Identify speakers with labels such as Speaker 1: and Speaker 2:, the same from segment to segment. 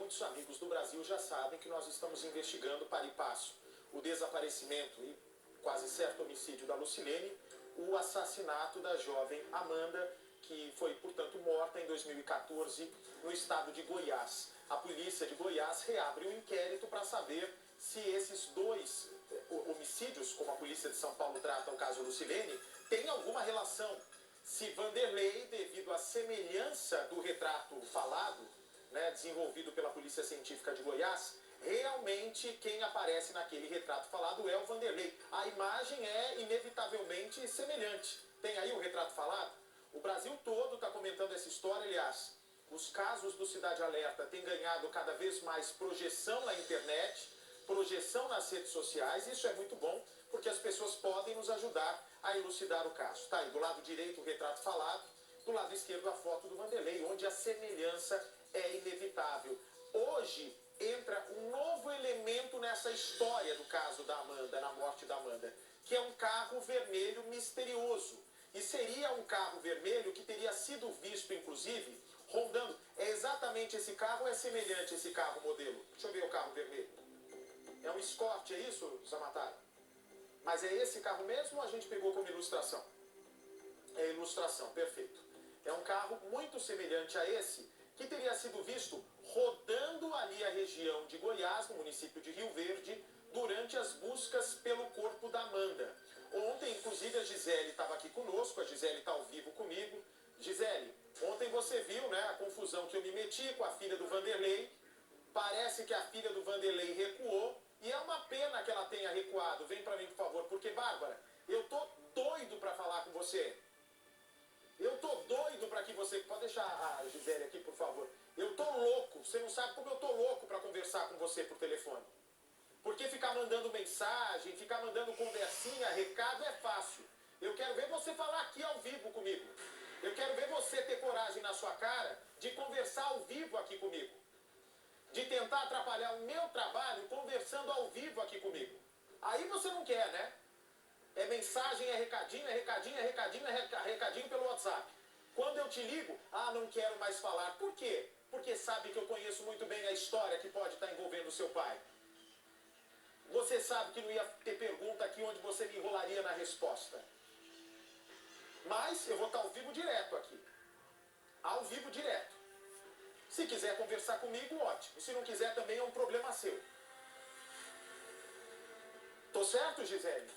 Speaker 1: muitos amigos do Brasil já sabem que nós estamos investigando para e passo o desaparecimento e quase certo homicídio da Lucilene, o assassinato da jovem Amanda, que foi, portanto, morta em 2014 no estado de Goiás. A polícia de Goiás reabre um inquérito para saber se esses dois homicídios, como a polícia de São Paulo trata o caso Lucilene, tem alguma relação. Se Vanderlei, devido à semelhança do retrato falado, né, desenvolvido pela Polícia Científica de Goiás, realmente quem aparece naquele retrato falado é o Vanderlei. A imagem é inevitavelmente semelhante. Tem aí o retrato falado? O Brasil todo está comentando essa história, aliás. Os casos do Cidade Alerta têm ganhado cada vez mais projeção na internet, projeção nas redes sociais. Isso é muito bom, porque as pessoas podem nos ajudar a elucidar o caso. Está aí do lado direito o retrato falado, do lado esquerdo a foto do Vanderlei, onde a semelhança é inevitável. Hoje entra um novo elemento nessa história do caso da Amanda, na morte da Amanda, que é um carro vermelho misterioso. E seria um carro vermelho que teria sido visto, inclusive, rondando. É exatamente esse carro ou é semelhante a esse carro modelo? Deixa eu ver o carro vermelho. É um Escort, é isso, Zamatari? Mas é esse carro mesmo ou a gente pegou como ilustração? É ilustração, perfeito. É um carro muito semelhante a esse, que teria sido visto rodando ali a região de Goiás, no município de Rio Verde, durante as buscas pelo corpo da Amanda. Ontem, inclusive, a Gisele estava aqui conosco, a Gisele está ao vivo comigo. Gisele, ontem você viu, né, a confusão que eu me meti com a filha do Vanderlei. Parece que a filha do Vanderlei recuou, e é uma pena que ela tenha recuado. Vem para mim, por favor, porque, Bárbara, eu tô doido para falar com você. Eu tô doido para que você... Pode deixar a Gisele aqui, por favor. Eu tô louco. Você não sabe como eu tô louco para conversar com você por telefone. Porque ficar mandando mensagem, ficar mandando conversinha, recado é fácil. Eu quero ver você falar aqui ao vivo comigo. Eu quero ver você ter coragem na sua cara de conversar ao vivo aqui comigo. De tentar atrapalhar o meu trabalho conversando ao vivo aqui comigo. Aí você não quer, né? É mensagem, é recadinho, é recadinho, é recadinho, é recadinho pelo WhatsApp. Quando eu te ligo, não quero mais falar. Por quê? Porque sabe que eu conheço muito bem a história que pode estar envolvendo o seu pai. Você sabe que não ia ter pergunta aqui onde você me enrolaria na resposta. Mas eu vou estar ao vivo direto aqui. Ao vivo direto. Se quiser conversar comigo, ótimo. Se não quiser, também é um problema seu. Tô certo, Gisele?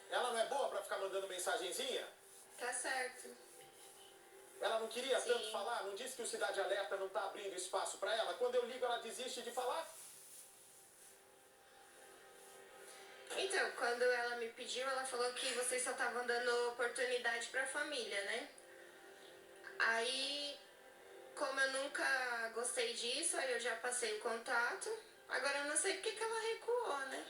Speaker 1: Ela não é boa pra ficar mandando mensagenzinha?
Speaker 2: Tá certo.
Speaker 1: Ela não queria
Speaker 2: Sim.
Speaker 1: tanto falar? Não disse que o Cidade Alerta não tá abrindo espaço pra ela? Quando eu ligo, ela desiste de falar?
Speaker 2: Então, quando ela me pediu, ela falou que vocês só estavam dando oportunidade pra família, né? Aí, como eu nunca gostei disso, aí eu já passei o contato. Agora eu não sei porque que ela recuou, né?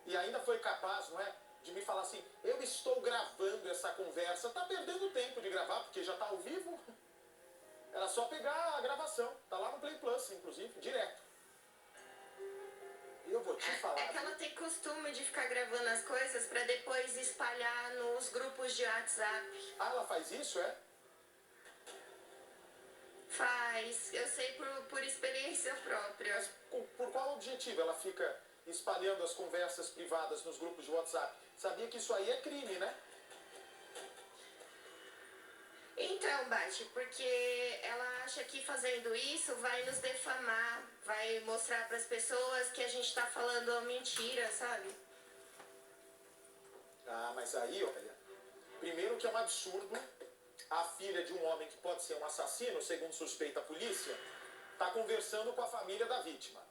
Speaker 1: E ainda foi capaz, não é, de me falar assim, eu estou gravando essa conversa. Tá perdendo tempo de gravar, porque já tá ao vivo. Era só pegar a gravação. Tá lá no Play Plus, inclusive, direto. E eu vou te falar...
Speaker 2: É que ela tem costume de ficar gravando as coisas pra depois espalhar nos grupos de WhatsApp.
Speaker 1: Ah, ela faz isso, é?
Speaker 2: Faz. Eu sei por experiência própria.
Speaker 1: Mas por qual objetivo ela fica espalhando as conversas privadas nos grupos de WhatsApp? Sabia que isso aí é crime, né?
Speaker 2: Então, Bate, porque ela acha que fazendo isso vai nos defamar, vai mostrar para as pessoas que a gente tá falando uma mentira, sabe?
Speaker 1: Ah, mas aí, olha, primeiro que é um absurdo a filha de um homem que pode ser um assassino, segundo suspeita a polícia, tá conversando com a família da vítima.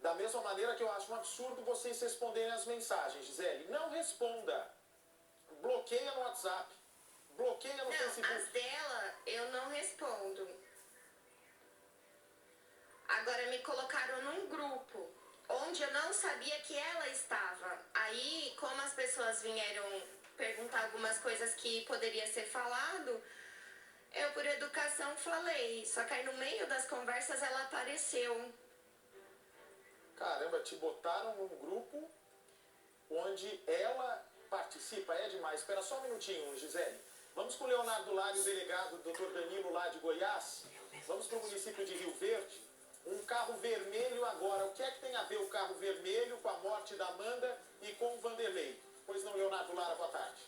Speaker 1: Da mesma maneira que eu acho um absurdo vocês responderem as mensagens, Gisele. Não responda. Bloqueia no WhatsApp. Bloqueia no Facebook.
Speaker 2: Não, as dela eu não respondo. Agora me colocaram num grupo onde eu não sabia que ela estava. Aí, como as pessoas vieram perguntar algumas coisas que poderia ser falado, eu por educação falei. Só que aí no meio das conversas ela apareceu.
Speaker 1: Caramba, te botaram num grupo onde ela participa. É demais. Espera só um minutinho, Gisele. Vamos com o Leonardo Lari, o delegado, o doutor Danilo lá de Goiás. Vamos para o município de Rio Verde. carro vermelho agora. O que é que tem a ver o carro vermelho com a morte da Amanda e com o Vanderlei? Pois não, Leonardo Lara, boa tarde.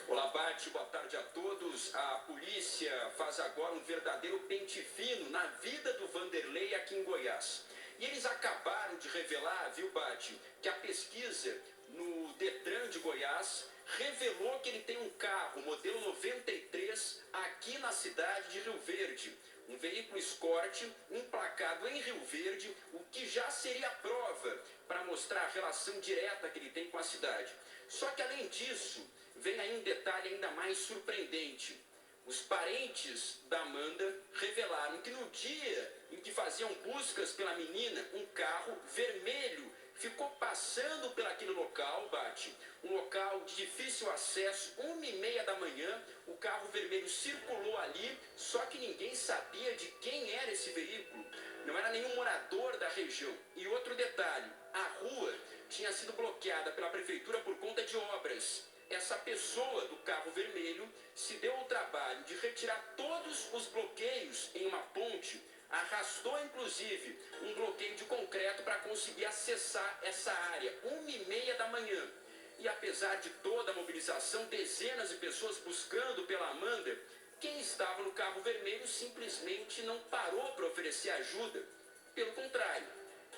Speaker 3: Olá, Bate, boa tarde a todos. A polícia faz agora um verdadeiro pente fino na vida do Vanderlei aqui em Goiás. E eles acabaram de revelar, viu, Bate, que a pesquisa no Detran de Goiás revelou que ele tem um carro modelo 93 aqui na cidade de Rio Verde. Um veículo Escort emplacado em Rio Verde, o que já seria prova para mostrar a relação direta que ele tem com a cidade. Só que, além disso, vem aí um detalhe ainda mais surpreendente. Os parentes da Amanda revelaram que no dia em que faziam buscas pela menina, um carro vermelho ficou passando por aquele local, Bate, um local de difícil acesso, 1h30 da manhã, o carro vermelho circulou ali, só que ninguém sabia de quem era esse veículo. Não era nenhum morador da região. E outro detalhe, a rua tinha sido bloqueada pela prefeitura por conta de obras. Essa pessoa do carro vermelho se deu ao trabalho de retirar todos os bloqueios em uma ponte, arrastou inclusive um bloqueio de concreto para conseguir acessar essa área, 1h30 da manhã. E apesar de toda a mobilização, dezenas de pessoas buscando pela Amanda, quem estava no carro vermelho simplesmente não parou para oferecer ajuda. Pelo contrário,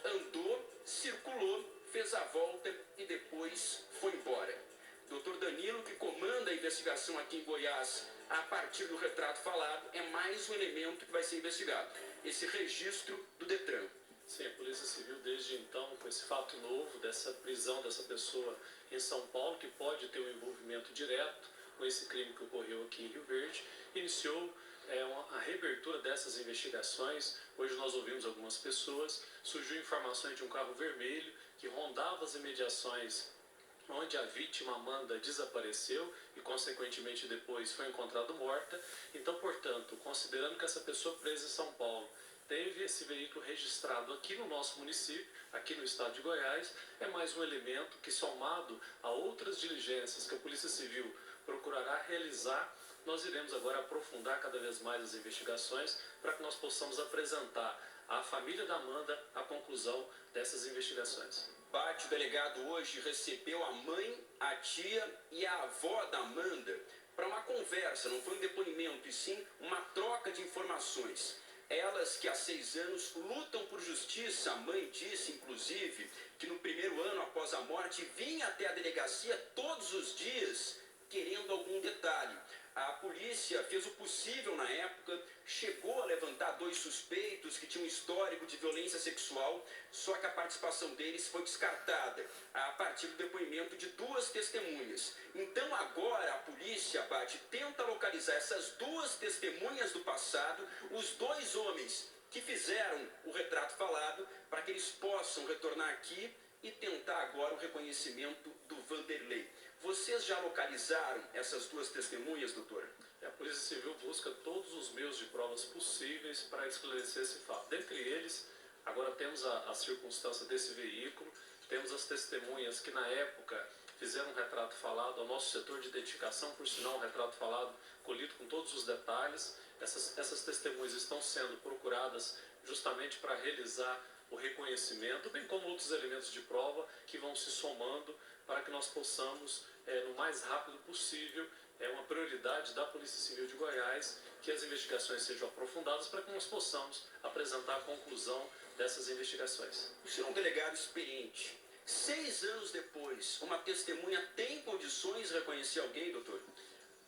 Speaker 3: andou, circulou, fez a volta e depois foi embora. Dr. Danilo, que comanda a investigação aqui em Goiás, a partir do retrato falado, é mais um elemento que vai ser investigado. Esse registro do Detran.
Speaker 4: Sim, a Polícia Civil, desde então, com esse fato novo, dessa prisão dessa pessoa em São Paulo, que pode ter um envolvimento direto com esse crime que ocorreu aqui em Rio Verde, iniciou a reabertura dessas investigações. Hoje nós ouvimos algumas pessoas, surgiu informações de um carro vermelho que rondava as imediações onde a vítima Amanda desapareceu e, consequentemente, depois foi encontrada morta. Então, portanto, considerando que essa pessoa presa em São Paulo teve esse veículo registrado aqui no nosso município, aqui no estado de Goiás, é mais um elemento que, somado a outras diligências que a Polícia Civil procurará realizar, nós iremos agora aprofundar cada vez mais as investigações para que nós possamos apresentar à família da Amanda a conclusão dessas investigações.
Speaker 3: Bate, o delegado hoje recebeu a mãe, a tia e a avó da Amanda para uma conversa, não foi um depoimento, e sim uma troca de informações. Elas que há 6 anos lutam por justiça, a mãe disse, inclusive, que no primeiro ano após a morte vinha até a delegacia todos os dias querendo algum detalhe. A polícia fez o possível na época, chegou a levantar 2 suspeitos que tinham histórico de violência sexual, só que a participação deles foi descartada a partir do depoimento de 2 testemunhas. Então agora a polícia, Bate, tenta localizar essas 2 testemunhas do passado, os 2 homens que fizeram o retrato falado, para que eles possam retornar aqui e tentar agora o reconhecimento do Vanderlei. Vocês já localizaram essas 2 testemunhas, doutor?
Speaker 4: A Polícia Civil busca todos os meios de provas possíveis para esclarecer esse fato. Dentre eles, agora temos a circunstância desse veículo, temos as testemunhas que na época fizeram um retrato falado, ao nosso setor de identificação, por sinal, um retrato falado colhido com todos os detalhes. Essas testemunhas estão sendo procuradas justamente para realizar o reconhecimento, bem como outros elementos de prova que vão se somando para que nós possamos, no mais rápido possível, é uma prioridade da Polícia Civil de Goiás, que as investigações sejam aprofundadas para que nós possamos apresentar a conclusão dessas investigações.
Speaker 3: O senhor é um delegado experiente. 6 anos depois, uma testemunha tem condições de reconhecer alguém, doutor?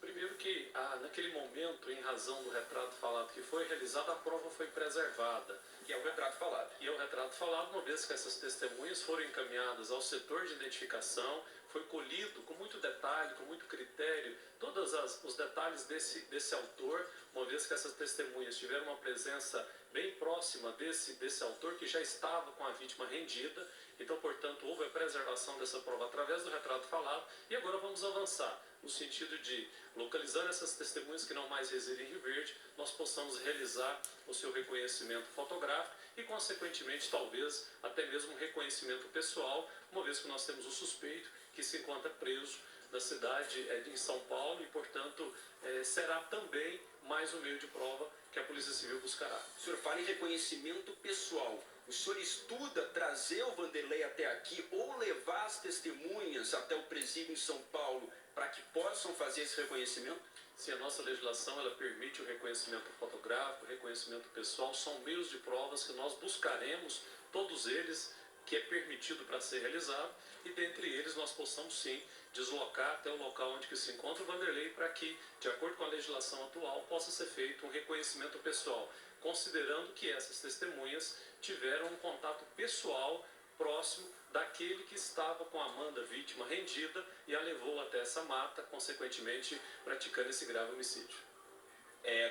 Speaker 4: Primeiro que, naquele momento, em razão do retrato falado que foi realizado, a prova foi preservada.
Speaker 3: Que é o retrato falado.
Speaker 4: E é o retrato falado, uma vez que essas testemunhas foram encaminhadas ao setor de identificação, foi colhido com muito detalhe, com muito critério, todos os detalhes desse autor, uma vez que essas testemunhas tiveram uma presença bem próxima desse autor, que já estava com a vítima rendida. Então, portanto, houve a preservação dessa prova através do retrato falado, e agora vamos avançar no sentido de, localizando essas testemunhas que não mais residem em Rio Verde, nós possamos realizar o seu reconhecimento fotográfico e, consequentemente, talvez até mesmo um reconhecimento pessoal, uma vez que nós temos o suspeito que se encontra preso na cidade de São Paulo e, portanto, será também mais um meio de prova que a Polícia Civil buscará.
Speaker 3: O senhor fala em reconhecimento pessoal. O senhor estuda trazer o Vanderlei até aqui ou levar as testemunhas até o presídio em São Paulo para que possam fazer esse reconhecimento?
Speaker 4: Se a nossa legislação ela permite o reconhecimento fotográfico, o reconhecimento pessoal, são meios de provas que nós buscaremos, todos eles, que é permitido para ser realizado, e dentre eles nós possamos sim deslocar até o local onde que se encontra o Vanderlei para que, de acordo com a legislação atual, possa ser feito um reconhecimento pessoal, considerando que essas testemunhas tiveram um contato pessoal próximo daquele que estava com a Amanda, vítima, rendida, e a levou até essa mata, consequentemente praticando esse grave homicídio.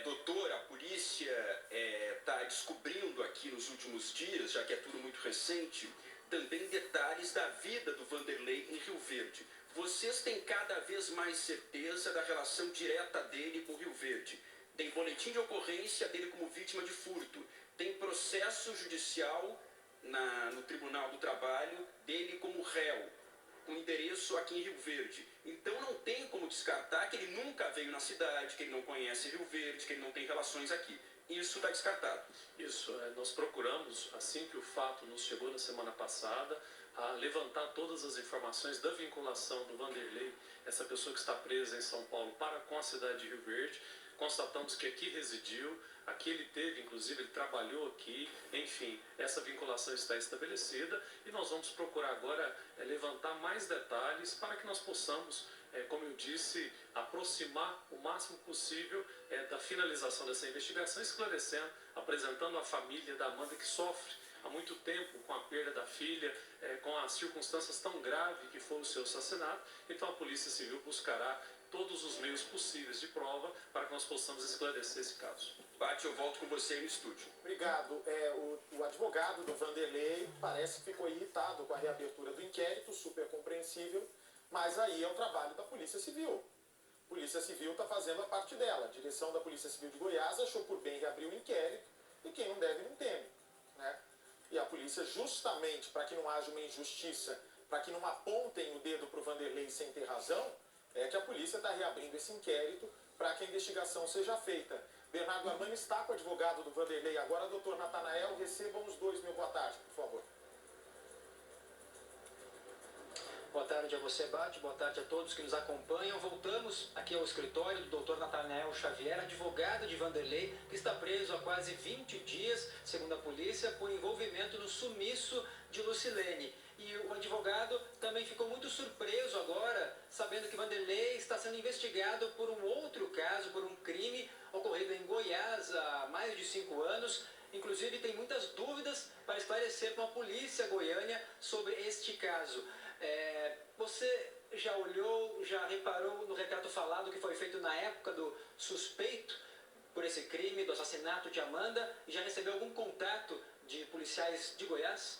Speaker 3: Doutor, a polícia está descobrindo aqui nos últimos dias, já que é tudo muito recente, também detalhes da vida do Vanderlei em Rio Verde. Vocês têm cada vez mais certeza da relação direta dele com Rio Verde. Tem boletim de ocorrência dele como vítima de furto. Tem processo judicial no Tribunal do Trabalho dele como réu, com endereço aqui em Rio Verde. Então não tem como descartar que ele nunca veio na cidade, que ele não conhece Rio Verde, que ele não tem relações aqui. Isso está descartado.
Speaker 4: Isso, nós procuramos, assim que o fato nos chegou na semana passada, a levantar todas as informações da vinculação do Vanderlei, essa pessoa que está presa em São Paulo, para com a cidade de Rio Verde. Constatamos que aqui residiu, aqui ele teve, inclusive ele trabalhou aqui, enfim, essa vinculação está estabelecida e nós vamos procurar agora levantar mais detalhes para que nós possamos, como eu disse, aproximar o máximo possível da finalização dessa investigação, esclarecendo, apresentando a família da Amanda que sofre há muito tempo com a perda da filha, com as circunstâncias tão graves que foi o seu assassinato. Então a Polícia Civil buscará todos os meios possíveis de prova para que nós possamos esclarecer esse caso.
Speaker 3: Bate, eu volto com você no estúdio.
Speaker 1: Obrigado. O advogado do Vanderlei parece que ficou irritado com a reabertura do inquérito, super compreensível, mas aí é o trabalho da Polícia Civil. A Polícia Civil está fazendo a parte dela. A direção da Polícia Civil de Goiás achou por bem reabrir o inquérito e quem não deve não teme, né? E a polícia, justamente para que não haja uma injustiça, para que não apontem o dedo para o Vanderlei sem ter razão, é que a polícia está reabrindo esse inquérito para que a investigação seja feita. Bernardo Armani está com o advogado do Vanderlei agora, doutor Natanael, recebam os dois. Boa tarde, por favor.
Speaker 5: Boa tarde a você, Bate. Boa tarde a todos que nos acompanham. Voltamos aqui ao escritório do Dr. Natanael Xavier, advogado de Vanderlei, que está preso há quase 20 dias, segundo a polícia, por envolvimento no sumiço de Lucilene. E o advogado também ficou muito surpreso agora, sabendo que Vanderlei está sendo investigado por um outro caso, por um crime ocorrido em Goiás há mais de 5 anos. Inclusive, tem muitas dúvidas para esclarecer com a polícia goiana sobre este caso. Você já olhou, já reparou no retrato falado que foi feito na época do suspeito por esse crime, do assassinato de Amanda, e já recebeu algum contato de policiais de Goiás?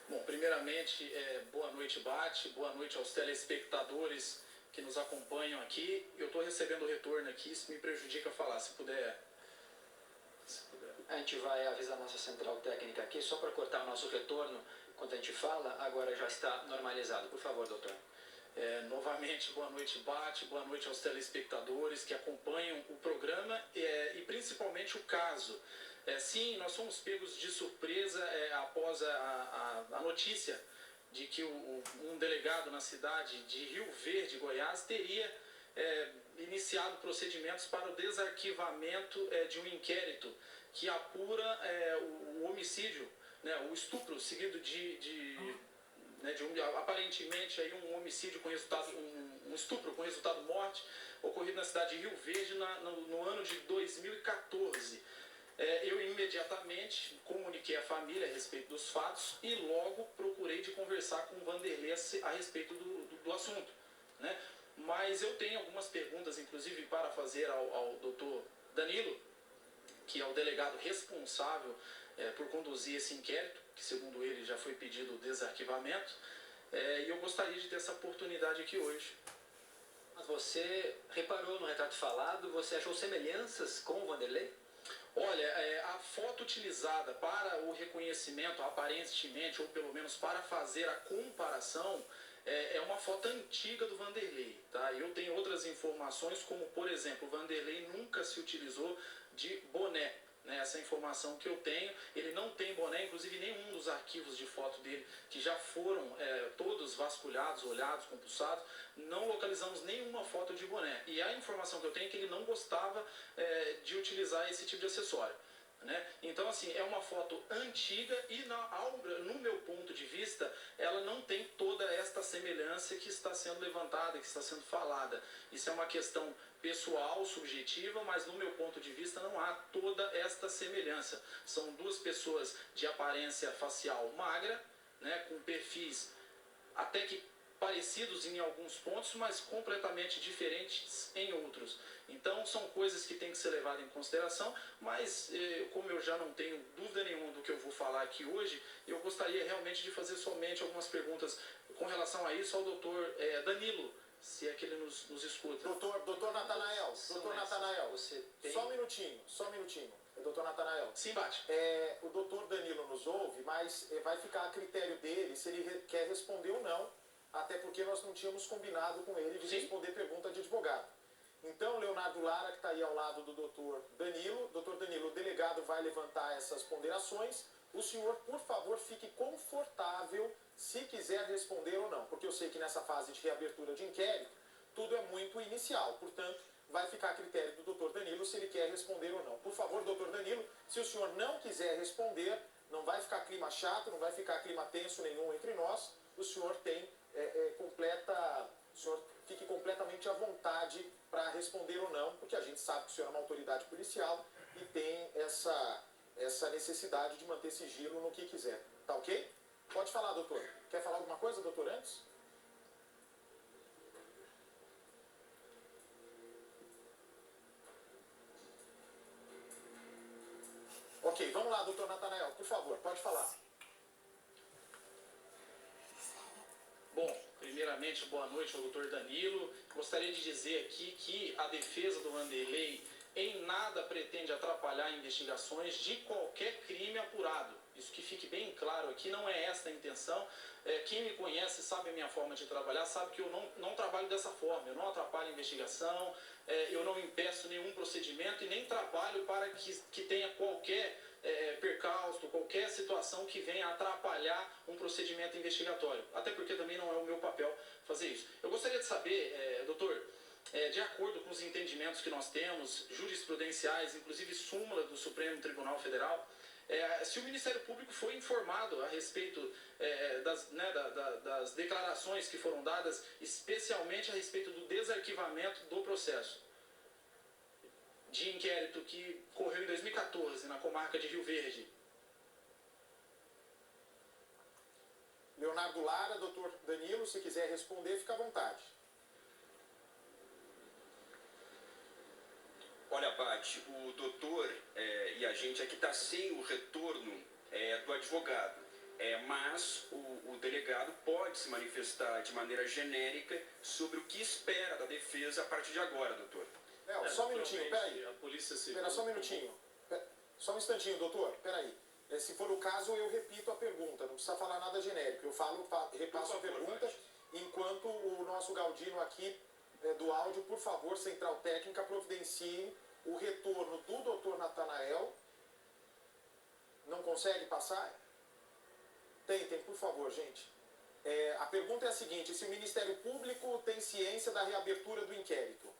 Speaker 6: Bom, primeiramente, boa noite, Bate, boa noite aos telespectadores que nos acompanham aqui. Eu estou recebendo o retorno aqui, isso me prejudica falar, se puder.
Speaker 5: A gente vai avisar a nossa central técnica aqui, só para cortar o nosso retorno quando a gente fala, agora já está normalizado. Por favor, doutor.
Speaker 6: Novamente, boa noite, Bate, boa noite aos telespectadores que acompanham o programa e principalmente o caso. Sim, nós fomos pegos de surpresa após a notícia de que um delegado na cidade de Rio Verde, Goiás, teria iniciado procedimentos para o desarquivamento de um inquérito que apura o homicídio, né, o estupro seguido aparentemente aí um homicídio com resultado, um estupro com resultado morte, ocorrido na cidade de Rio Verde no ano de 2014. Eu imediatamente comuniquei à família a respeito dos fatos e logo procurei de conversar com o Vanderlei a respeito do assunto, né? Mas eu tenho algumas perguntas, inclusive, para fazer ao doutor Danilo, que é o delegado responsável por conduzir esse inquérito, que segundo ele já foi pedido o desarquivamento, e eu gostaria de ter essa oportunidade aqui hoje.
Speaker 5: Mas você reparou no retrato falado, você achou semelhanças com o Vanderlei?
Speaker 6: Olha, a foto utilizada para o reconhecimento, aparentemente, ou pelo menos para fazer a comparação, é uma foto antiga do Vanderlei, tá? Eu tenho outras informações, como por exemplo, o Vanderlei nunca se utilizou de boné, né? Essa informação que eu tenho, ele não tem boné, inclusive nenhum dos arquivos de foto dele, que já foram todos vasculhados, olhados, compulsados, não localizamos nenhuma foto de boné. E a informação que eu tenho é que ele não gostava de utilizar esse tipo de acessório. Né? Então, assim, é uma foto antiga e, no meu ponto de vista, ela não tem toda esta semelhança que está sendo levantada, que está sendo falada. Isso é uma questão pessoal, subjetiva, mas no meu ponto de vista não há toda esta semelhança. São duas pessoas de aparência facial magra, né, com perfis até que parecidos em alguns pontos, mas completamente diferentes em outros. Então, são coisas que têm que ser levadas em consideração, mas como eu já não tenho dúvida nenhuma do que eu vou falar aqui hoje, eu gostaria realmente de fazer somente algumas perguntas com relação a isso ao doutor Danilo, se é que ele nos escuta.
Speaker 1: Doutor Natanael,
Speaker 5: Você tem...
Speaker 1: só um minutinho. Doutor Natanael.
Speaker 6: Sim, bate.
Speaker 1: O doutor Danilo nos ouve, mas vai ficar a critério dele se ele quer responder ou não, até porque nós não tínhamos combinado com ele de responder pergunta de advogado. Então, Leonardo Lara, que está aí ao lado do doutor Danilo, o delegado vai levantar essas ponderações. O senhor, por favor, fique confortável se quiser responder ou não, porque eu sei que nessa fase de reabertura de inquérito, tudo é muito inicial, portanto, vai ficar a critério do doutor Danilo se ele quer responder ou não. Por favor, doutor Danilo, se o senhor não quiser responder, não vai ficar clima chato, não vai ficar clima tenso nenhum entre nós, o senhor tem o senhor fique completamente à vontade para responder ou não, porque a gente sabe que o senhor é uma autoridade policial e tem essa necessidade de manter sigilo no que quiser. Tá ok? Pode falar, doutor. Quer falar alguma coisa, doutor, antes? Ok, vamos lá, doutor Natanael, por favor, pode falar.
Speaker 6: Bom, primeiramente, boa noite ao doutor Danilo. Gostaria de dizer aqui que a defesa do Vanderlei em nada pretende atrapalhar investigações de qualquer crime apurado. Isso que fique bem claro aqui, não é esta a intenção. Quem me conhece sabe a minha forma de trabalhar, sabe que eu não trabalho dessa forma. Eu não atrapalho a investigação, eu não impeço nenhum procedimento e nem trabalho para que tenha qualquer percalço, qualquer situação que venha atrapalhar um procedimento investigatório. Até porque também não é o meu papel fazer isso. Eu gostaria de saber, doutor, de acordo com os entendimentos que nós temos, jurisprudenciais, inclusive súmula do Supremo Tribunal Federal, se o Ministério Público foi informado a respeito das declarações que foram dadas, especialmente a respeito do desarquivamento do processo de inquérito que ocorreu em 2014 na comarca de Rio Verde.
Speaker 1: Leonardo Lara, doutor Danilo, se quiser responder, fica à vontade.
Speaker 3: Olha, Bate, o doutor e a gente aqui está sem o retorno do advogado, mas o delegado pode se manifestar de maneira genérica sobre o que espera da defesa a partir de agora, doutor.
Speaker 1: Só um minutinho, peraí.
Speaker 4: A Polícia Civil...
Speaker 1: Espera só um minutinho. Só um instantinho, doutor, peraí. Se for o caso, eu repito a pergunta, não precisa falar nada genérico. Eu repasso a pergunta, enquanto o nosso Galdino aqui do áudio, por favor, Central Técnica, providencie o retorno do doutor Natanael. Não consegue passar? Tentem, por favor, gente. A pergunta é a seguinte: se o Ministério Público tem ciência da reabertura do inquérito?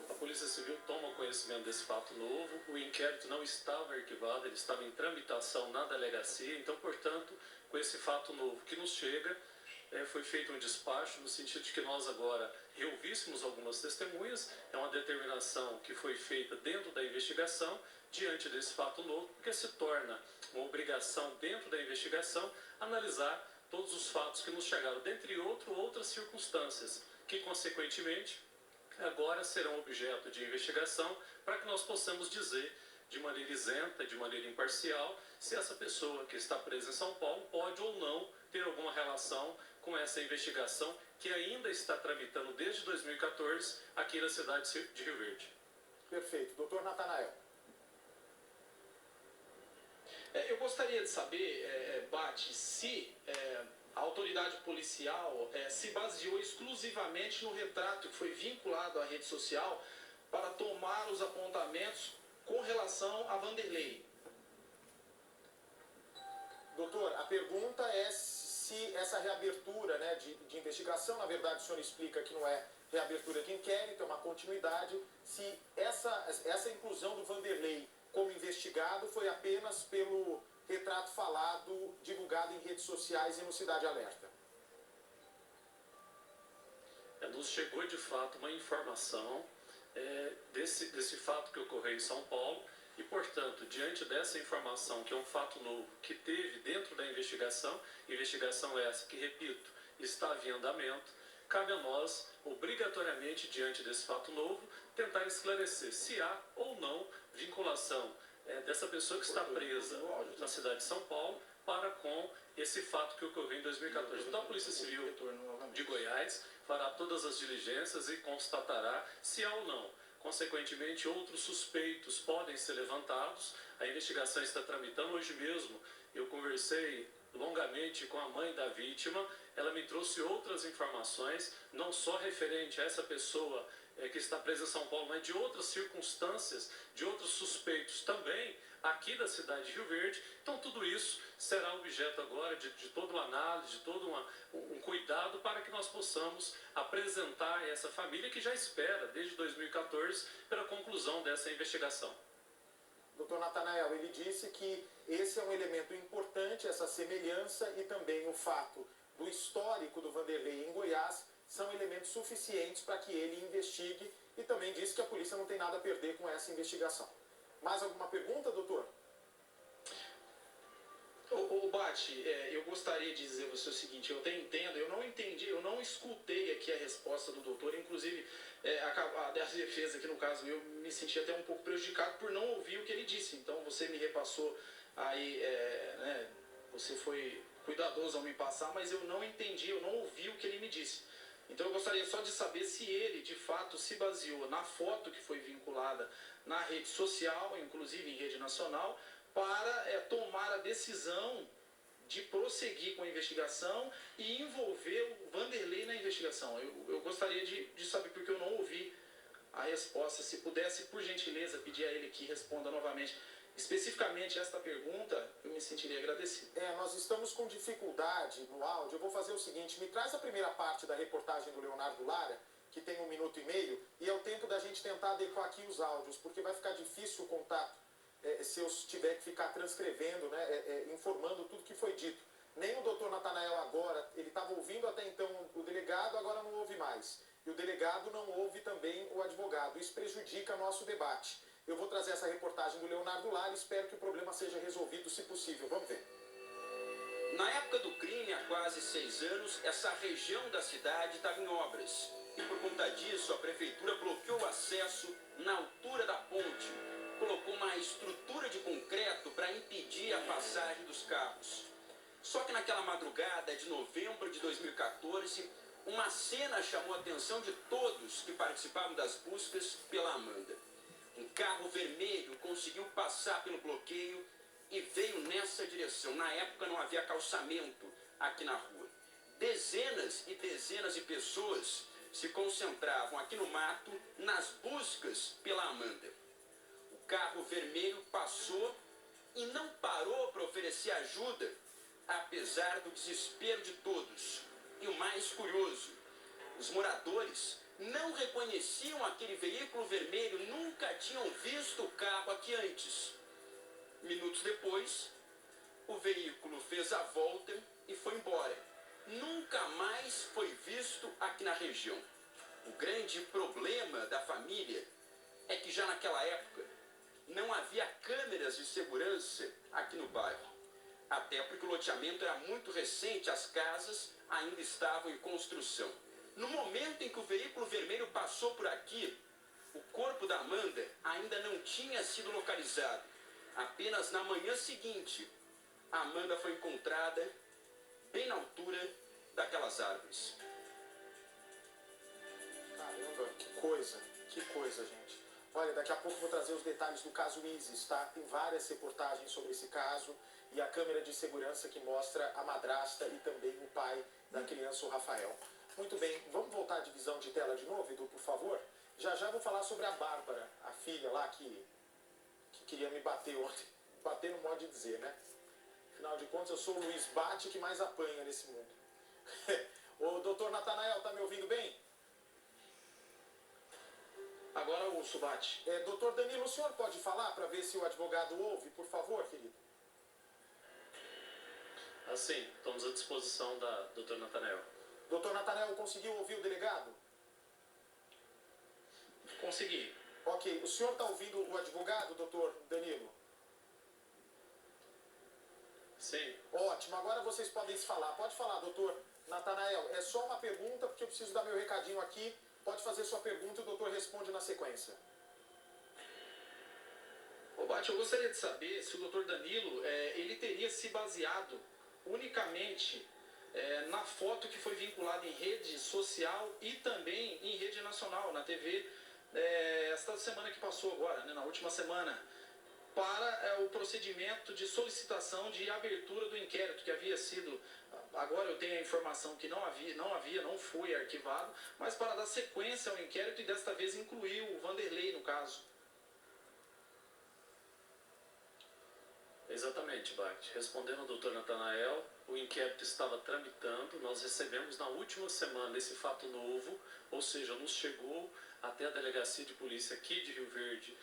Speaker 4: A Polícia Civil toma conhecimento desse fato novo, o inquérito não estava arquivado, ele estava em tramitação na delegacia, então, portanto, com esse fato novo que nos chega, foi feito um despacho no sentido de que nós agora reouvíssemos algumas testemunhas, é uma determinação que foi feita dentro da investigação, diante desse fato novo, porque se torna uma obrigação dentro da investigação analisar todos os fatos que nos chegaram, dentre outras circunstâncias, que consequentemente agora serão objeto de investigação para que nós possamos dizer de maneira isenta, de maneira imparcial, se essa pessoa que está presa em São Paulo pode ou não ter alguma relação com essa investigação que ainda está tramitando desde 2014 aqui na cidade de Rio Verde.
Speaker 1: Perfeito. Doutor Natanael.
Speaker 6: Eu gostaria de saber, Bate, se a autoridade policial se baseou exclusivamente no retrato que foi vinculado à rede social para tomar os apontamentos com relação a Vanderlei.
Speaker 1: Doutor, a pergunta é se essa reabertura, né, de investigação, na verdade o senhor explica que não é reabertura de inquérito, é uma continuidade, se essa inclusão do Vanderlei como investigado foi apenas pelo retrato falado, divulgado em redes sociais e no Cidade Alerta.
Speaker 4: Nos chegou de fato uma informação desse fato que ocorreu em São Paulo e, portanto, diante dessa informação, que é um fato novo que teve dentro da investigação essa que, repito, está em andamento, cabe a nós, obrigatoriamente, diante desse fato novo, tentar esclarecer se há ou não vinculação dessa pessoa que está presa na cidade de São Paulo para com esse fato que ocorreu em 2014. Então, a Polícia Civil de Goiás fará todas as diligências e constatará se há ou não. Consequentemente, outros suspeitos podem ser levantados. A investigação está tramitando. Hoje mesmo eu conversei longamente com a mãe da vítima. Ela me trouxe outras informações, não só referente a essa pessoa que está presa em São Paulo, mas de outras circunstâncias, de outros suspeitos também aqui da cidade de Rio Verde. Então tudo isso será objeto agora de toda uma análise, de todo um cuidado para que nós possamos apresentar a essa família que já espera desde 2014 pela conclusão dessa investigação.
Speaker 1: Doutor Natanael, ele disse que esse é um elemento importante, essa semelhança e também o fato do histórico do Vanderlei em Goiás são elementos suficientes para que ele investigue e também disse que a polícia não tem nada a perder com essa investigação. Mais alguma pergunta, doutor?
Speaker 6: Bate, eu gostaria de dizer você o seguinte, eu até entendo, eu não entendi, eu não escutei aqui a resposta do doutor, inclusive a defesa aqui no caso, eu me senti até um pouco prejudicado por não ouvir o que ele disse, então você me repassou aí, né, você foi cuidadoso ao me passar, mas eu não entendi, eu não ouvi o que ele me disse. Então eu gostaria só de saber se ele, de fato, se baseou na foto que foi vinculada na rede social, inclusive em rede nacional, para tomar a decisão de prosseguir com a investigação e envolver o Vanderlei na investigação. Eu gostaria de saber, porque eu não ouvi a resposta. Se pudesse, por gentileza, pedir a ele que responda novamente especificamente esta pergunta, eu me sentiria agradecido.
Speaker 1: Nós estamos com dificuldade no áudio. Eu vou fazer o seguinte, me traz a primeira parte da reportagem do Leonardo Lara, que tem 1 minuto e meio, e é o tempo da gente tentar adequar aqui os áudios, porque vai ficar difícil o contato se eu tiver que ficar transcrevendo, né, informando tudo que foi dito. Nem o doutor Natanael agora, ele estava ouvindo até então o delegado, agora não ouve mais. E o delegado não ouve também o advogado. Isso prejudica nosso debate. Eu vou trazer essa reportagem do Leonardo Lara e espero que o problema seja resolvido, se possível. Vamos ver.
Speaker 3: Na época do crime, há quase 6 anos, essa região da cidade estava em obras. E por conta disso, a prefeitura bloqueou o acesso na altura da ponte. Colocou uma estrutura de concreto para impedir a passagem dos carros. Só que naquela madrugada de novembro de 2014, uma cena chamou a atenção de todos que participavam das buscas pela Amanda. Um carro vermelho conseguiu passar pelo bloqueio e veio nessa direção. Na época não havia calçamento aqui na rua. Dezenas e dezenas de pessoas se concentravam aqui no mato nas buscas pela Amanda. O carro vermelho passou e não parou para oferecer ajuda, apesar do desespero de todos. E o mais curioso, os moradores não reconheciam aquele veículo vermelho, nunca tinham visto o carro aqui antes. Minutos depois, o veículo fez a volta e foi embora. Nunca mais foi visto aqui na região. O grande problema da família é que já naquela época não havia câmeras de segurança aqui no bairro. Até porque o loteamento era muito recente, as casas ainda estavam em construção. No momento em que o veículo vermelho passou por aqui, o corpo da Amanda ainda não tinha sido localizado. Apenas na manhã seguinte, a Amanda foi encontrada bem na altura daquelas árvores.
Speaker 1: Caramba, que coisa, gente. Olha, daqui a pouco vou trazer os detalhes do caso Isis, tá? Tem várias reportagens sobre esse caso e a câmera de segurança que mostra a madrasta e também o pai da criança, o Rafael. Muito bem, vamos voltar à divisão de tela de novo, Edu, por favor? Já vou falar sobre a Bárbara, a filha lá que queria me bater ontem. Bater no modo de dizer, né? Afinal de contas, eu sou o Luiz Bate que mais apanha nesse mundo. Ô, doutor Natanael, tá me ouvindo bem?
Speaker 6: Agora ouço, Bate.
Speaker 1: Doutor Danilo, o senhor pode falar para ver se o advogado ouve, por favor, querido?
Speaker 4: Assim, estamos à disposição da doutora Natanael.
Speaker 1: Doutor Natanael, conseguiu ouvir o delegado?
Speaker 6: Consegui.
Speaker 1: Ok, o senhor está ouvindo o advogado, doutor Danilo?
Speaker 4: Sim.
Speaker 1: Ótimo, agora vocês podem se falar. Pode falar, doutor Natanael. É só uma pergunta, porque eu preciso dar meu recadinho aqui. Pode fazer sua pergunta e o doutor responde na sequência.
Speaker 6: Ô, Bate, eu gostaria de saber se o doutor Danilo, ele teria se baseado unicamente na foto que foi vinculada em rede social e também em rede nacional, na TV, esta semana que passou agora, né, na última semana, para o procedimento de solicitação de abertura do inquérito que havia sido... Agora eu tenho a informação que não foi arquivado, mas para dar sequência ao inquérito e desta vez incluir o Vanderlei no caso.
Speaker 4: Exatamente, Bart. Respondendo ao doutor Natanael, o inquérito estava tramitando, nós recebemos na última semana esse fato novo, ou seja, nos chegou até a delegacia de polícia aqui de Rio Verde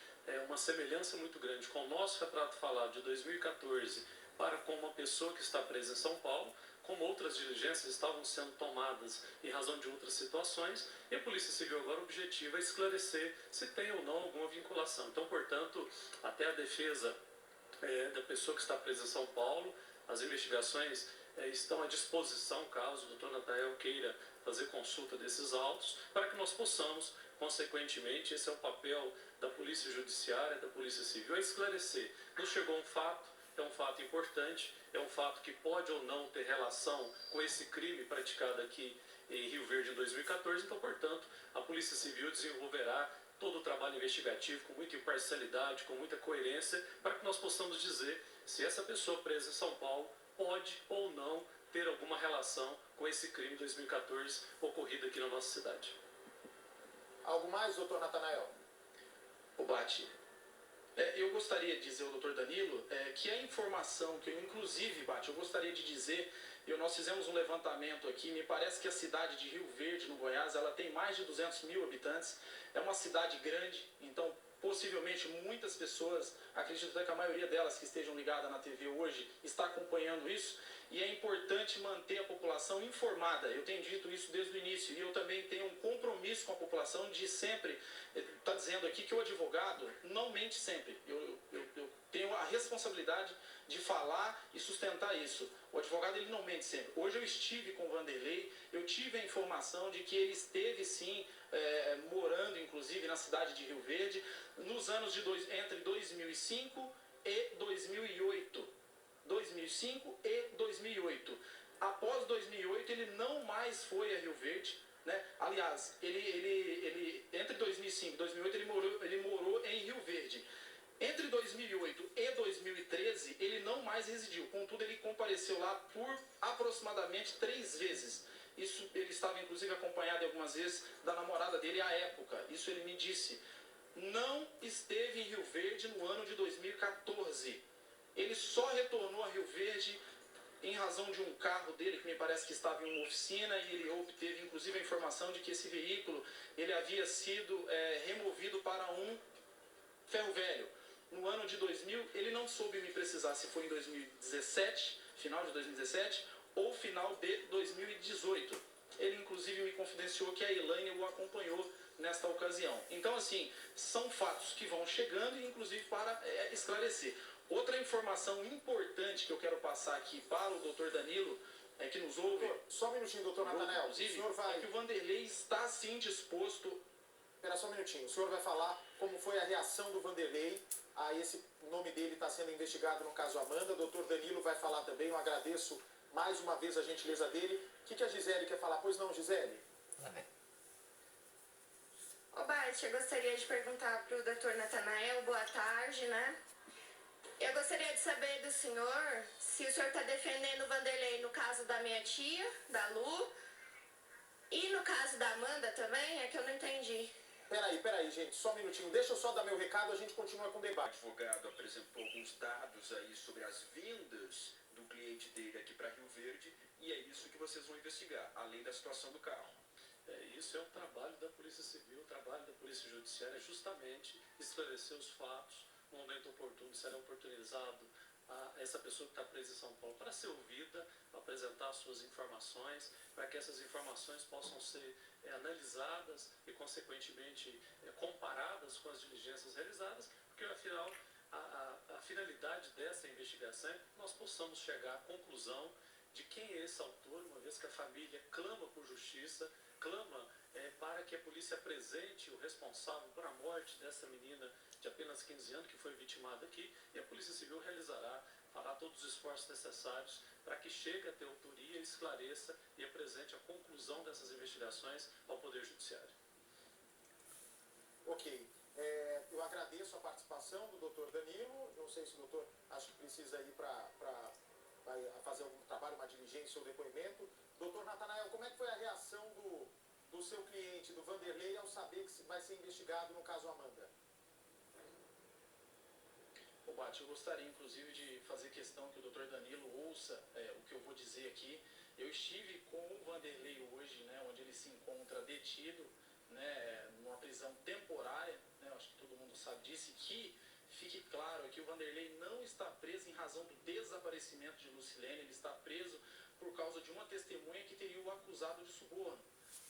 Speaker 4: uma semelhança muito grande com o nosso retrato falado de 2014 para com uma pessoa que está presa em São Paulo, como outras diligências estavam sendo tomadas em razão de outras situações, e a Polícia Civil agora objetiva esclarecer se tem ou não alguma vinculação. Então, portanto, até a defesa da pessoa que está presa em São Paulo, as investigações estão à disposição, caso o doutor Natanael queira fazer consulta desses autos, para que nós possamos, consequentemente, esse é o papel da Polícia Judiciária, da Polícia Civil, é esclarecer. Nos chegou um fato, é um fato importante, é um fato que pode ou não ter relação com esse crime praticado aqui em Rio Verde em 2014, então, portanto, a Polícia Civil desenvolverá todo o trabalho investigativo com muita imparcialidade, com muita coerência, para que nós possamos dizer se essa pessoa presa em São Paulo pode ou não ter alguma relação com esse crime de 2014 ocorrido aqui na nossa cidade.
Speaker 1: Algo mais, doutor Natanael?
Speaker 6: Ô, Bate, eu gostaria de dizer ao doutor Danilo que a informação que eu, inclusive, Bate, eu gostaria de dizer, nós fizemos um levantamento aqui, me parece que a cidade de Rio Verde, no Goiás, ela tem mais de 200 mil habitantes, é uma cidade grande, então possivelmente muitas pessoas, acredito até que a maioria delas que estejam ligadas na TV hoje, está acompanhando isso, e é importante manter a população informada. Eu tenho dito isso desde o início, e eu também tenho um compromisso com a população de sempre, está dizendo aqui que o advogado não mente sempre. Eu tenho a responsabilidade de falar e sustentar isso. O advogado, ele não mente sempre. Hoje eu estive com o Vanderlei, eu tive a informação de que ele esteve sim morando inclusive na cidade de Rio Verde nos anos entre 2005 e 2008. 2005 e 2008. Após 2008 ele não mais foi a Rio Verde, né? Aliás, ele entre 2005 e 2008 ele morou em Rio Verde. Entre 2008 e 2013 ele não mais residiu, contudo ele compareceu lá por aproximadamente 3 vezes. Isso ele estava inclusive acompanhado algumas vezes da namorada dele à época, isso ele me disse. Não esteve em Rio Verde no ano de 2014. Ele só retornou a Rio Verde em razão de um carro dele, que me parece que estava em uma oficina, e ele obteve inclusive a informação de que esse veículo ele havia sido removido para um ferro velho. No ano de 2000, ele não soube me precisar se foi em 2017, final de 2017, ou final de 2018. Ele inclusive me confidenciou que a Elaine o acompanhou nesta ocasião. Então, assim, são fatos que vão chegando e inclusive para esclarecer. Outra informação importante que eu quero passar aqui para o doutor Danilo, que nos ouve...
Speaker 1: Só um minutinho, doutor Natanael. O senhor vai...
Speaker 6: que o Vanderlei está sim disposto...
Speaker 1: Espera só um minutinho. O senhor vai falar como foi a reação do Vanderlei a esse nome dele está sendo investigado no caso Amanda. O doutor Danilo vai falar também. Eu agradeço mais uma vez a gentileza dele. O que a Gisele quer falar? Pois não, Gisele?
Speaker 2: Ô, Bart, noite. Eu gostaria de perguntar para o Dr. Natanael, boa tarde, né? Eu gostaria de saber do senhor se o senhor está defendendo o Vanderlei no caso da minha tia, da Lu, e no caso da Amanda também, é que eu não entendi.
Speaker 1: Peraí, gente, só um minutinho. Deixa eu só dar meu recado, a gente continua com o
Speaker 3: O
Speaker 1: debate.
Speaker 3: advogado apresentou alguns dados aí sobre as vendas do cliente dele aqui para Rio Verde e é isso que vocês vão investigar, além da situação do carro.
Speaker 4: Isso é o trabalho da Polícia Civil, o trabalho da Polícia Judiciária, justamente esclarecer os fatos. No momento oportuno será oportunizado a essa pessoa que está presa em São Paulo para ser ouvida, apresentar suas informações, para que essas informações possam ser analisadas e, consequentemente, comparadas com as diligências realizadas, porque, afinal, a finalidade dessa investigação é que nós possamos chegar à conclusão de quem é esse autor, uma vez que a família clama por justiça, clama para que a polícia apresente o responsável por a morte dessa menina de apenas 15 anos que foi vitimada aqui, e a Polícia Civil fará todos os esforços necessários para que chegue a ter autoria, esclareça e apresente a conclusão dessas investigações ao Poder Judiciário.
Speaker 1: Ok. Eu agradeço a participação do doutor Danilo. Não sei se o doutor acho que precisa ir para fazer algum trabalho, uma diligência ou depoimento. Doutor Natanael, como é que foi a reação do seu cliente, do Vanderlei, ao saber que vai ser investigado no caso Amanda?
Speaker 6: Bate, eu gostaria inclusive de fazer questão que o doutor Danilo ouça o que eu vou dizer aqui. Eu estive com o Vanderlei hoje, né, onde ele se encontra detido, né, numa prisão temporária, né, acho que todo mundo sabe disso, e que fique claro que o Vanderlei não está preso em razão do desaparecimento de Lucilene, ele está preso por causa de uma testemunha que teria o acusado de suborno.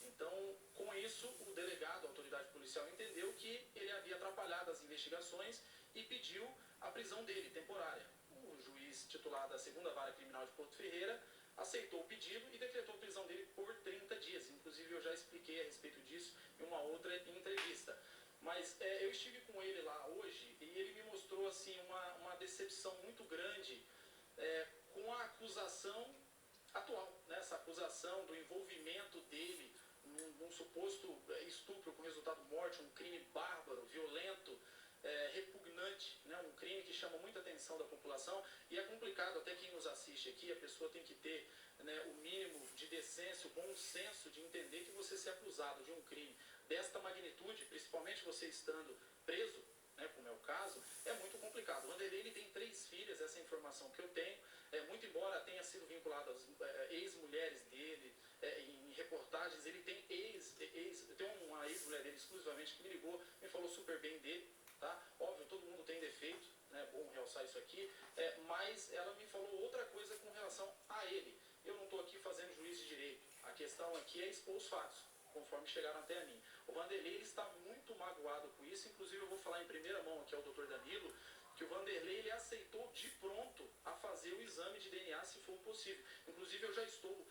Speaker 6: Então, com isso, o delegado, a autoridade policial, entendeu que ele havia atrapalhado as investigações e pediu a prisão dele, temporária. O juiz titular da 2ª Vara Criminal de Porto Ferreira aceitou o pedido e decretou a prisão dele por 30 dias. Inclusive, eu já expliquei a respeito disso em uma outra entrevista. Mas eu estive com ele lá hoje e ele me mostrou assim, uma decepção muito grande com a acusação atual, né? Essa acusação do envolvimento dele num suposto estupro com resultado de morte, um crime bárbaro, violento, repugnante, né? Um crime que chama muita atenção da população e é complicado, até quem nos assiste aqui, a pessoa tem que ter, né, o mínimo de decência, o bom senso de entender que você ser acusado de um crime desta magnitude, principalmente você estando preso, né, como é o caso, é muito complicado. O Vanderlei ele tem 3 filhas, essa é a informação que eu tenho, muito embora tenha sido vinculado às ex-mulheres dele, em reportagens, ele tem tem uma ex-mulher dele exclusivamente que me ligou, me falou super bem dele, tá? Óbvio, todo mundo tem defeito, né? É bom realçar isso aqui, mas ela me falou outra coisa com relação a ele. Eu não estou aqui fazendo juiz de direito, a questão aqui é expor os fatos, conforme chegaram até a mim. O Vanderlei ele está muito magoado com isso, inclusive eu vou falar em primeira mão aqui ao doutor Danilo, que o Vanderlei ele aceitou de pronto a fazer o exame de DNA se for possível. Inclusive eu já estou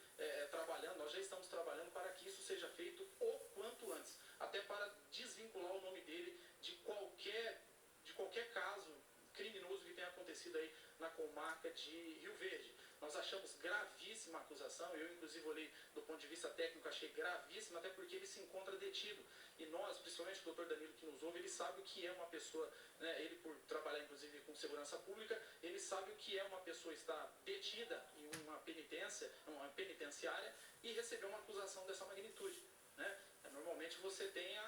Speaker 6: trabalhando, nós já estamos trabalhando para que isso seja feito o quanto antes, até para desvincular o nome dele de qualquer caso criminoso que tenha acontecido aí na comarca de Rio Verde. Nós achamos gravíssima a acusação, eu inclusive olhei do ponto de vista técnico, achei gravíssima, até porque ele se encontra detido. E nós, principalmente o doutor Danilo que nos ouve, ele sabe o que é uma pessoa, né, ele por trabalhar inclusive com segurança pública, ele sabe o que é uma pessoa estar detida em uma penitenciária e receber uma acusação dessa magnitude, né? Normalmente você tem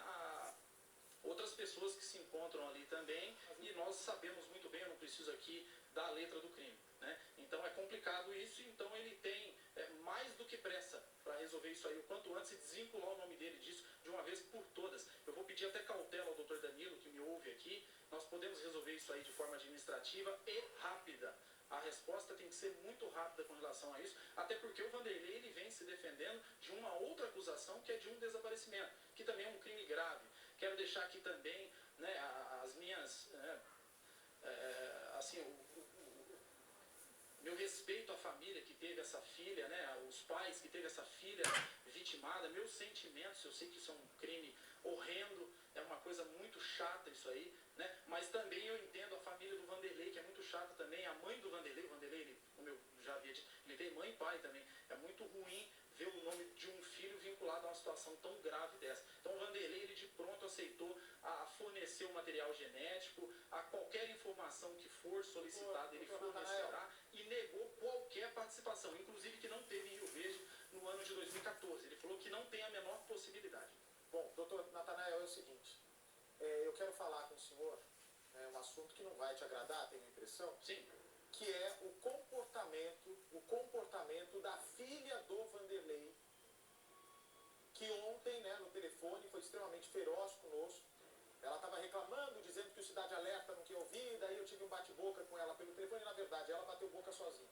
Speaker 6: outras pessoas que se encontram ali também e nós sabemos muito bem, eu não preciso aqui da letra do crime, né? Então é complicado isso, então ele tem mais do que pressa para resolver isso aí o quanto antes e desvincular o nome dele disso de uma vez por todas. Eu vou pedir até cautela ao doutor Danilo que me ouve aqui, nós podemos resolver isso aí de forma administrativa e rápida. A resposta tem que ser muito rápida com relação a isso, até porque o Vanderlei ele vem se defendendo de uma outra acusação que é de um desaparecimento, que também é um crime grave. Quero deixar aqui também, né, as minhas, assim, meu respeito à família que teve essa filha, né, os pais que teve essa filha vitimada, meus sentimentos, eu sei que isso é um crime horrendo, é uma coisa muito chata isso aí, né, mas também eu entendo a família do Vanderlei, que é muito chata também, a mãe do Vanderlei, ele, como eu já havia dito, ele tem mãe e pai também, é muito ruim ver o nome de um filho vinculado a uma situação tão grave dessa. Então o Vanderlei, ele de pronto aceitou seu material genético, a qualquer informação que for solicitada, ele fornecerá e negou qualquer participação, inclusive que não teve em Rio Verde no ano de 2014. Ele falou que não tem a menor possibilidade.
Speaker 1: Bom, doutor Natanael, é o seguinte, eu quero falar com o senhor um assunto que não vai te agradar, tenho a impressão.
Speaker 6: Sim.
Speaker 1: Que é o comportamento da filha do Vanderlei, que ontem, no telefone, foi extremamente feroz conosco. Ela estava reclamando, dizendo que o Cidade Alerta não quer ouvir, daí eu tive um bate-boca com ela pelo telefone, e na verdade ela bateu boca sozinha.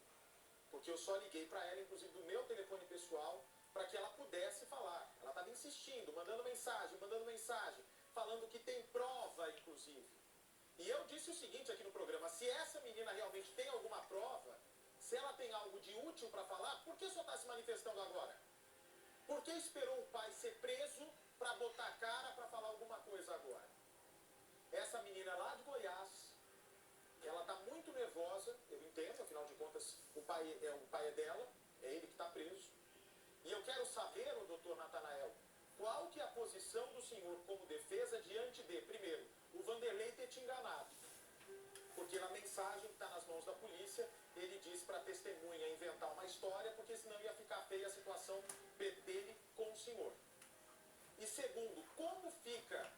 Speaker 1: Porque eu só liguei para ela, inclusive do meu telefone pessoal, para que ela pudesse falar. Ela estava insistindo, mandando mensagem, falando que tem prova, inclusive. E eu disse o seguinte aqui no programa, se essa menina realmente tem alguma prova, se ela tem algo de útil para falar, por que só está se manifestando agora? Por que esperou o pai ser preso para botar a cara para falar alguma coisa agora? Essa menina é lá de Goiás, ela está muito nervosa, eu entendo, afinal de contas o pai é dela, é ele que está preso. E eu quero saber, o doutor Natanael, qual que é a posição do senhor como defesa diante de, primeiro, o Vanderlei ter te enganado. Porque na mensagem que está nas mãos da polícia, ele disse para a testemunha inventar uma história, porque senão ia ficar feia a situação dele com o senhor. E segundo, como fica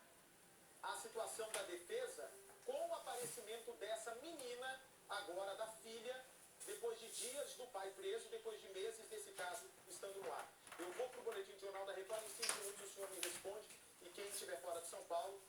Speaker 1: a situação da defesa com o aparecimento dessa menina, agora da filha, depois de dias do pai preso, depois de meses desse caso estando no ar? Eu vou para o Boletim de Jornal da Record, em 5 minutos o senhor me responde, e quem estiver fora de São Paulo